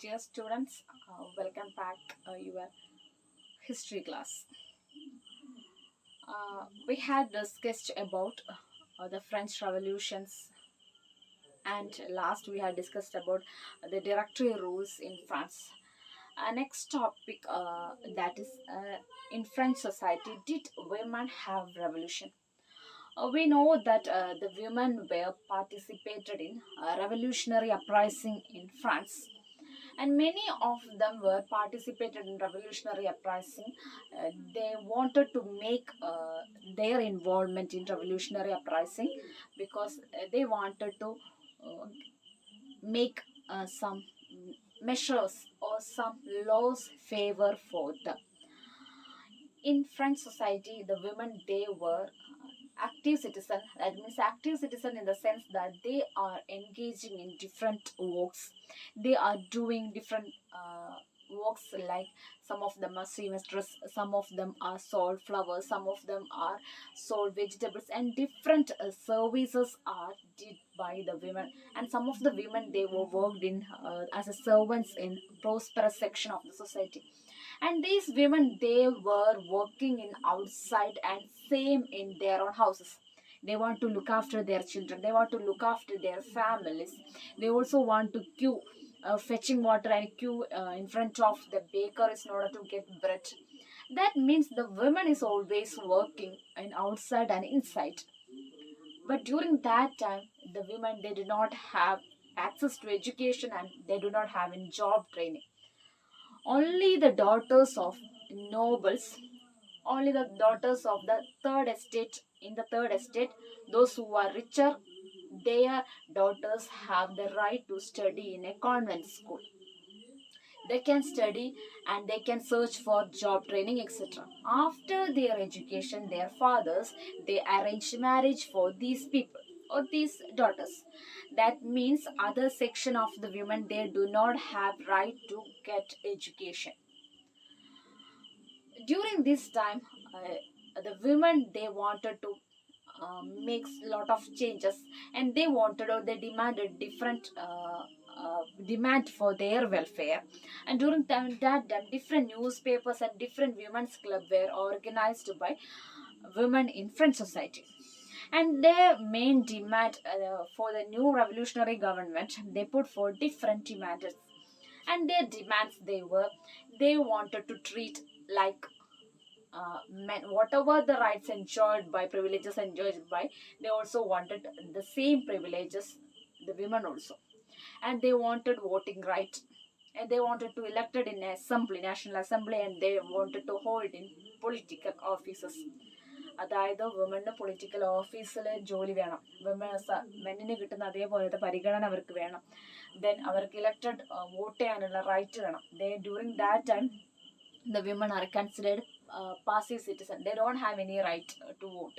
Dear students, welcome back your history class. We had discussed about the French revolutions, and last we had discussed about the directory rules in France. Next topic, that is in French society, did women have revolution? We know that the women were participated in revolutionary uprising in France, and many of them were participated in revolutionary uprising. They wanted to make their involvement in revolutionary uprising because they wanted to uh, make some measures or some laws favor for them. In French society, the women, they were active citizen. That means active citizen in the sense that they are engaging in different works. They are doing different works, like some of them are seamstress, some of them are sold flowers, some of them are sold vegetables, and different services are did by the women. And some of the women, they were worked in as a servants in prosperous section of the society. And these women, they were working in outside and same in their own houses. They want to look after their children, they want to look after their families. They also want to queue, fetching water and queue in front of the bakeries in order to get bread. That means the woman is always working in outside and inside. But during that time, the women, they do not have access to education, and they do not have in job training. Only the daughters of nobles, only the daughters of the third estate, in the third estate, those who are richer, their daughters have the right to study in a convent school. They can study and they can search for job training, etc. After their education, their fathers, they arrange marriage for these people or these daughters. That means other section of the women, they do not have right to get education. During this time, the women, they wanted to make lot of changes, and they wanted, or they demanded different demand for their welfare. And during that time, different newspapers and different women's club were organized by women in French society. And their main demand for the new revolutionary government, they put for different demands. And their demands, they were, they wanted to treat like men, whatever the rights enjoyed by, privileges enjoyed by, they also wanted the same privileges, the women also. And they wanted voting right, and they wanted to elected in assembly, national assembly, and they wanted to hold in political offices. അതായത് woman political ഓഫീസിൽ ജോലി വേണം, മെന്നിന് കിട്ടുന്ന അതേപോലത്തെ പരിഗണന അവർക്ക് വേണം. Then അവർക്ക് ഇലക്റ്റഡ് വോട്ട് ചെയ്യാനുള്ള റൈറ്റ് വേണം. During that time the women are considered passive citizen. They don't have any right to vote.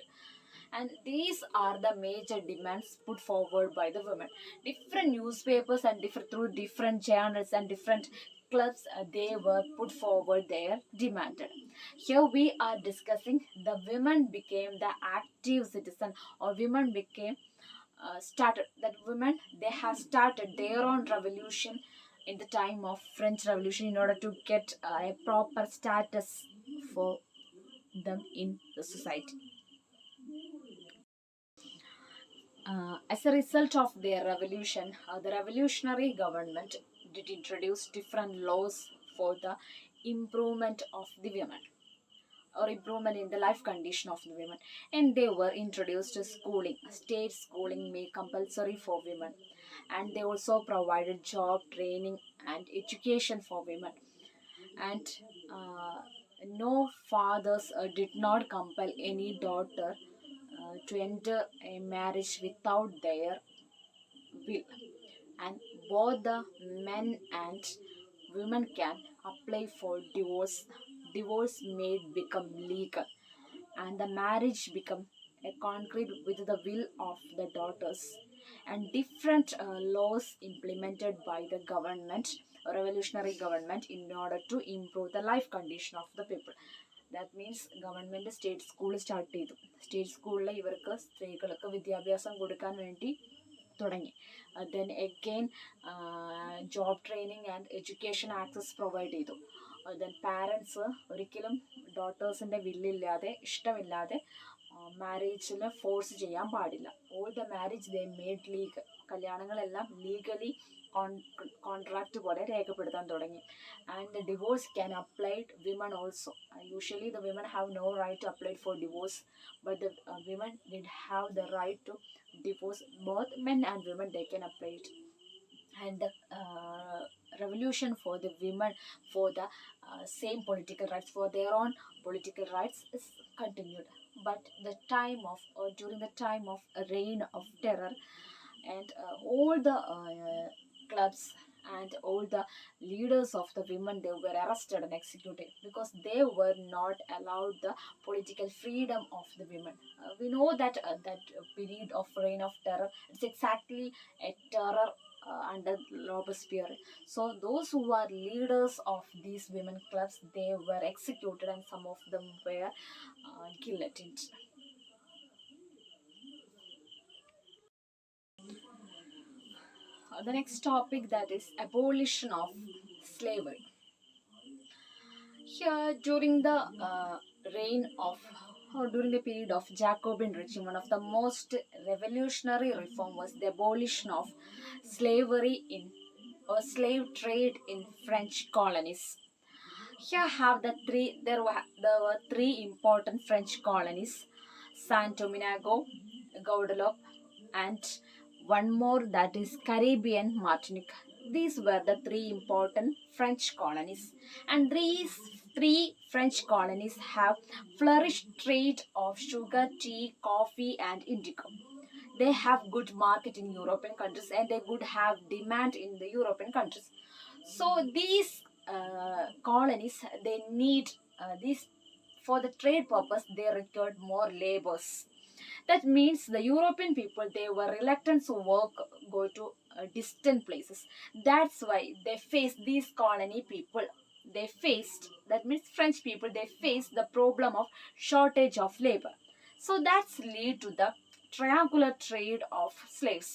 And these are the major demands put forward by the women. Different newspapers and through different channels and different clubs, they were put forward their demanded. Here we are discussing the women became the active citizen, or women became started, that women, they have started their own revolution in the time of French Revolution in order to get a proper status for them in the society. As a result of their revolution, the revolutionary government did introduce different laws for the improvement of the women, or improvement in the life condition of the women. And they were introduced to schooling, state schooling made compulsory for women. And they also provided job training and education for women. And no fathers did not compel any daughter to enter a marriage without their will. And both the men and women can apply for divorce. Divorce may become legal, and the marriage become a concrete with the will of the daughters. And different laws implemented by the government, revolutionary government, in order to improve the life condition of the people. That means government state school start ചെയ്തു. State സ്കൂളിൽ ഇവർക്ക് സ്ത്രീകൾക്ക് വിദ്യാഭ്യാസം കൊടുക്കാൻ വേണ്ടി തുടങ്ങി. Then again job training and education access provide ചെയ്തു. Then parents ഒരിക്കലും ഡോട്ടേഴ്സിൻ്റെ വില്ലില്ലാതെ ഇഷ്ടമില്ലാതെ മാരേജിൽ ഫോഴ്സ് ചെയ്യാൻ പാടില്ല. All the marriage they made legal. കല്യാണങ്ങളെല്ലാം ലീഗലി കോൺട്രാക്ട് പോലെ രേഖപ്പെടുത്താൻ തുടങ്ങി. And the divorce can applied women also. Usually the women have no right to apply for divorce, but the women did have the right to divorce. Both men and women they can apply it. And the revolution for the women for the same political rights, for their own political rights, is continued. But the time of during the time of a reign of terror, and all the clubs and all the leaders of the women, they were arrested and executed because they were not allowed the political freedom of the women. We know that that period of reign of terror, it's exactly a terror under Robespierre. So those who are leaders of these women clubs, they were executed and some of them were guillotined. The next topic, that is abolition of slavery. Here during the reign of or during the period of Jacobin regime, one of the most revolutionary reform was the abolition of slavery in or slave trade in French colonies. Here have there were three important French colonies: Saint Domingo, Guadeloupe, and one more, that is Caribbean Martinique. These were the three important French colonies, and these three French colonies have flourished trade of sugar, tea, coffee, and indigo. They have good market in European countries, and they would have demand in the European countries. So these colonies, they need these for the trade purpose. They required more labors. That means the European people, they were reluctant to go to distant places. That's why they faced, these colony people, they faced, that means French people, they faced the problem of shortage of labor. So that's lead to the triangular trade of slaves,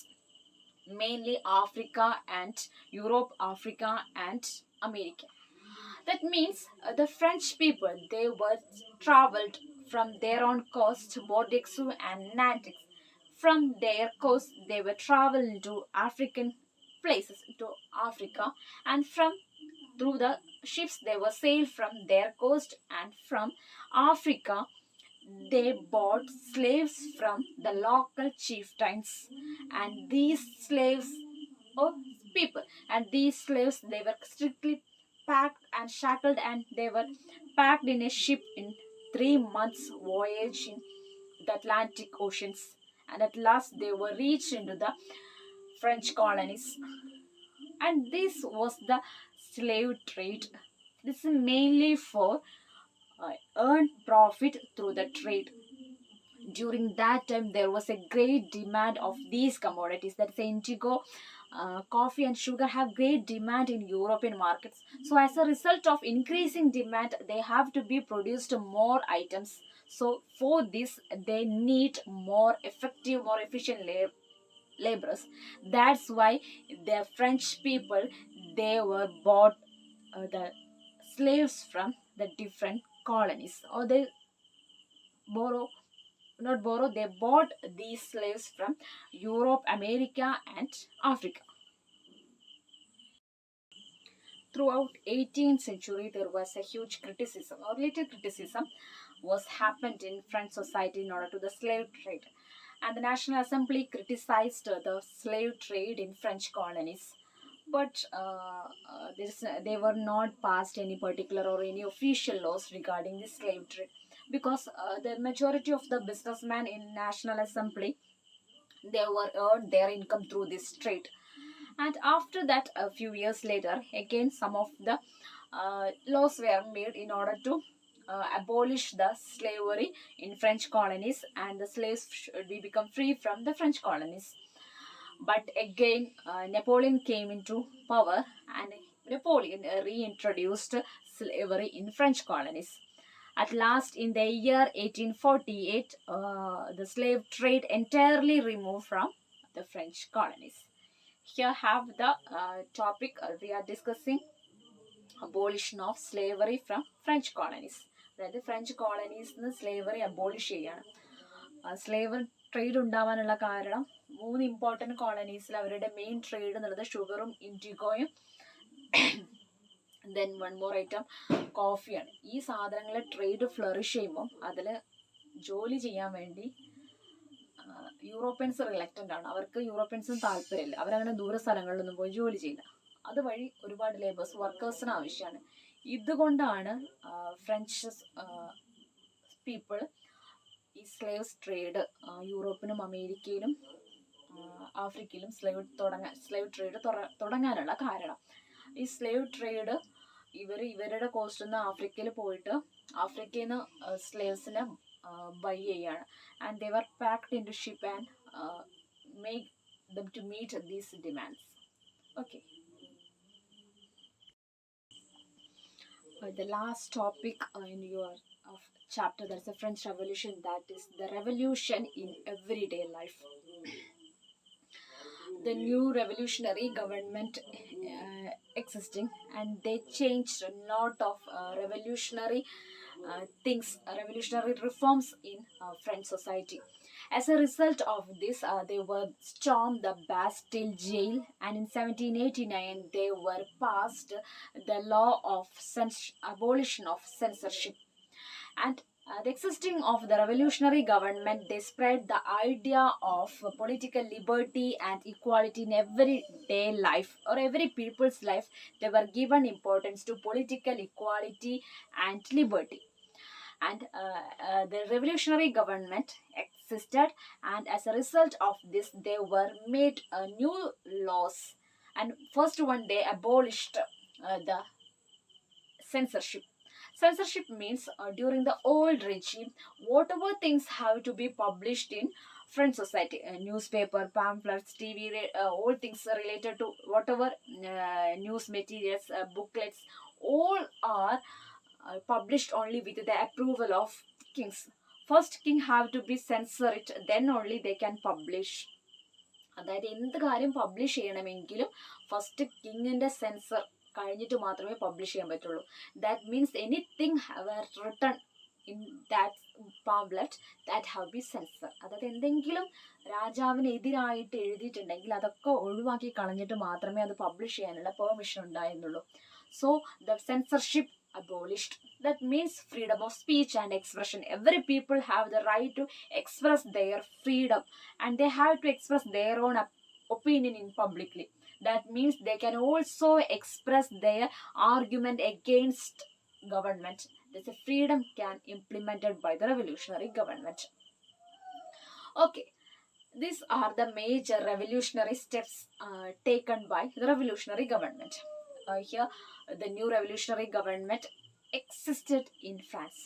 mainly Africa and Europe, Africa and America. That means the French people, they were traveled from their own coast, Bordeaux and Nantes. From their coast, they were traveling to African places, to Africa, and through the ships, they were sailed from their coast, and from Africa they bought slaves from the local chieftains, and these slaves or people, and these slaves, they were strictly packed and shackled, and they were packed in a ship in 3 months voyage in the Atlantic Oceans, and at last they were reached into the French colonies. And this was the slave trade. This is mainly for earn profit through the trade. During that time, there was a great demand of these commodities, that's indigo, coffee and sugar have great demand in European markets. So as a result of increasing demand, they have to be produced more items. So for this, they need more effective, more efficient laborers. That's why the French people, they were bought the slaves from the different colonies, or they they bought these slaves from Europe, America, and Africa. Throughout 18th century, there was a huge criticism, or little criticism was happened in French society in order to the slave trade. And the National Assembly criticized the slave trade in French colonies. But they were not passed any particular or any official laws regarding the slave trade, because the majority of the businessmen in National Assembly, they were earned their income through this trade. And after that, a few years later, again some of the laws were made in order to abolish the slavery in French colonies, and the slaves should be become free from the French colonies. But again, Napoleon came into power, and Napoleon reintroduced slavery in French colonies. At last, in the year 1848, the slave trade entirely removed from the French colonies. Here have the topic we are discussing abolition of slavery from French colonies. അതായത് French കോളനീസിന് slavery abolish ചെയ്യാണ്. Slavery trade ഉണ്ടാവാനുള്ള കാരണം 3 important കോളനീസിൽ അവരുടെ main trade എന്നുള്ളത് ഷുഗറും ഇൻഡിഗോയും then one more item കോഫിയാണ്. ഈ സാധനങ്ങളെ trade flourish ചെയ്യുമ്പം അതിൽ ജോലി ചെയ്യാൻ വേണ്ടി യൂറോപ്യൻസ് റിലക്റ്റൻ്റ് ആണ്. അവർക്ക് യൂറോപ്യൻസിന് താല്പര്യമില്ല. അവരങ്ങനെ ദൂര സ്ഥലങ്ങളിലൊന്നും പോയി ജോലി ചെയ്യില്ല. അതുവഴി ഒരുപാട് ലേബേഴ്സ് വർക്കേഴ്സിന് ആവശ്യമാണ്. ഇതുകൊണ്ടാണ് ഫ്രഞ്ച് പീപ്പിൾ ഈ സ്ലേവ്സ് ട്രേഡ് യൂറോപ്പിനും അമേരിക്കയിലും ആഫ്രിക്കയിലും സ്ലേവ് ട്രേഡ് തുടങ്ങാനുള്ള കാരണം. ഈ സ്ലേവ് ട്രേഡ് ഇവരുടെ കോസ്റ്റ് നിന്ന് ആഫ്രിക്കയിൽ പോയിട്ട് ആഫ്രിക്കയിൽ നിന്ന് സ്ലേവ്സിനെ ബൈ ചെയ്യാണ്. And they were packed into ship and make them to meet these demands. Okay. The last topic in your chapter, that's the French Revolution, that is the revolution in everyday life. The new revolutionary government existing, and they changed a lot of revolutionary things, revolutionary reforms in French society. As a result of this, they were stormed the Bastille jail, and in 1789 they were passed the law of abolition of censorship. And the existing of the revolutionary government, they spread the idea of political liberty and equality in everyday life, or every people's life. They were given importance to political equality and liberty. And the revolutionary government existed, and as a result of this they were made new laws. And first one, they abolished the censorship. Censorship means during the old regime, whatever things have to be published in French society, newspaper, pamphlets, TV, all things related to whatever news materials, booklets, all are published only with the approval of kings. First king have to be censor it, then only they can publish. അതായത് എന്ത് കാര്യം publish ചെയ്യണമെങ്കിലും first കിങ്ങിൻ്റെ sensor കഴിഞ്ഞിട്ട് മാത്രമേ publish ചെയ്യാൻ പറ്റുള്ളൂ. That means anything written in that pamphlet that have be censor. അതായത് എന്തെങ്കിലും രാജാവിനെതിരായിട്ട് എഴുതിയിട്ടുണ്ടെങ്കിൽ അതൊക്കെ ഒഴിവാക്കി കളഞ്ഞിട്ട് മാത്രമേ അത് പബ്ലിഷ് ചെയ്യാനുള്ള പെർമിഷൻ ഉണ്ടായിരുന്നുള്ളൂ. So the censorship abolished. That means freedom of speech and expression. Every people have the right to express their freedom, and they have to express their own opinion in publicly. That means they can also express their argument against government. This freedom can implemented by the revolutionary government. Okay, these are the major revolutionary steps taken by the revolutionary government. Here the new revolutionary government existed in France.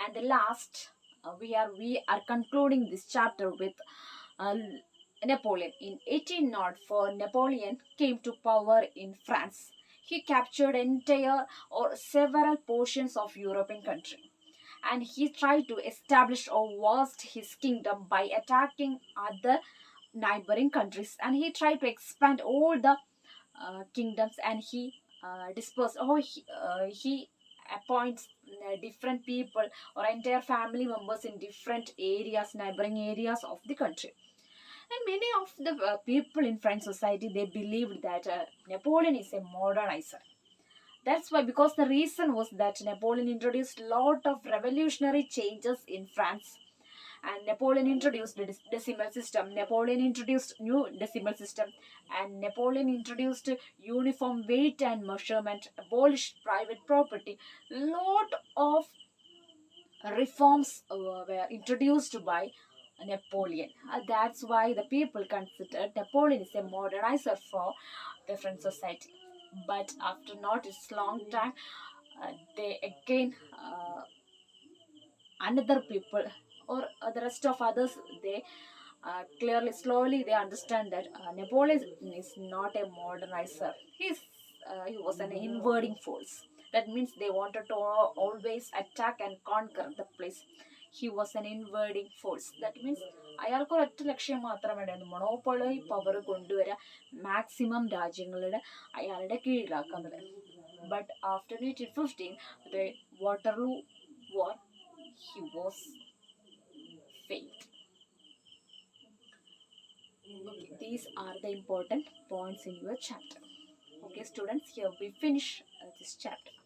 And the last we are concluding this chapter with Napoleon. In 1804 Napoleon came to power in France. He captured entire or several portions of European country, and he tried to establish or vast his kingdom by attacking other neighboring countries, and he tried to expand all the kingdoms, and he dispersed, he appoints different people or entire family members in different areas, neighboring areas of the country. And many of the people in French society, they believed that Napoleon is a modernizer. That's why, because the reason was that Napoleon introduced lot of revolutionary changes in France. And Napoleon introduced the decimal system. Napoleon introduced new decimal system, and Napoleon introduced uniform weight and measurement, abolished private property. Lot of reforms were introduced by Napoleon. That's why the people considered Napoleon is a modernizer for the French society. But after not its long time, they again another people or the rest of others, they slowly they understand that Napoleon is not a modernizer. He was an invading force. That means they wanted to always attack and conquer the place. He was an invading force. That means അയാൾക്ക് ഒരൊറ്റ ലക്ഷ്യം മാത്രമേ ഉണ്ടായിരുന്നു, monopoly power കൊണ്ടുവരിക, maximum രാജ്യങ്ങളുടെ അയാളുടെ കീഴിലാക്കുന്നത്. But after 1815 the Waterloo War, he was failed. Okay, these are the important points in your chapter. Okay students, here we finish this chapter.